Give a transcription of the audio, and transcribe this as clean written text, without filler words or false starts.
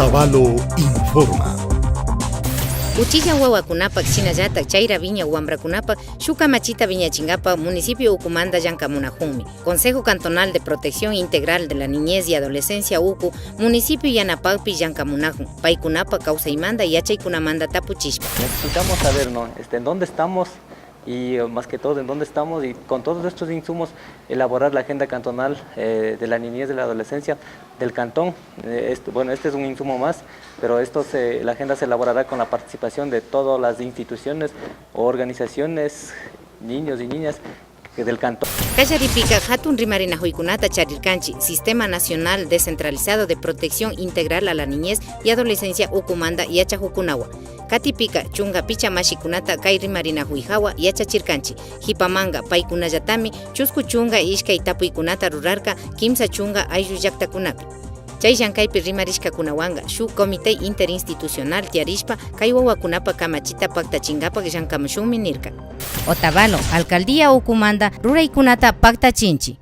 Otavalo informa. Uchillan wawakunapak shinallatak chayra viña wambrakunapak shuka machita viñachingapa municipio Ucumanta llankamunajunmi. Consejo Cantonal de Protección Integral de la Niñez y Adolescencia Ucu municipio Yanapagpi llankamunajun. Paykunapa kawsaymanta yachaykunamanta tapuchishpa. Necesitamos saber, ¿no? En dónde estamos y más que todo en dónde estamos, y con todos estos insumos elaborar la agenda cantonal de la niñez, de la adolescencia del cantón. Este es un insumo más, pero la agenda se elaborará con la participación de todas las instituciones o organizaciones, niños y niñas del cantón. Kallaripica hatun rimarina huykunata charirkanchi, Sistema Nacional Descentralizado de Protección Integral a la Niñez y Adolescencia Ucumanta yachajukunawa. Katipika chunga picha mashikunata kay rimarina huyhawa yachachirkanchi. Hipamanga paykunallatami chusku chunga ishkay tapuykunata rurarka kimsa chunga ayllu llaqtakunapi. Chay llankaypi rimarishkakunawanga shuk Comité Interinstitucional tiarishpa kay wawakunapa kamachita paktachinkapak llankamushunmi nirka. Otavalo, Alcaldía Ucumanta ruraykunata paktachinchi.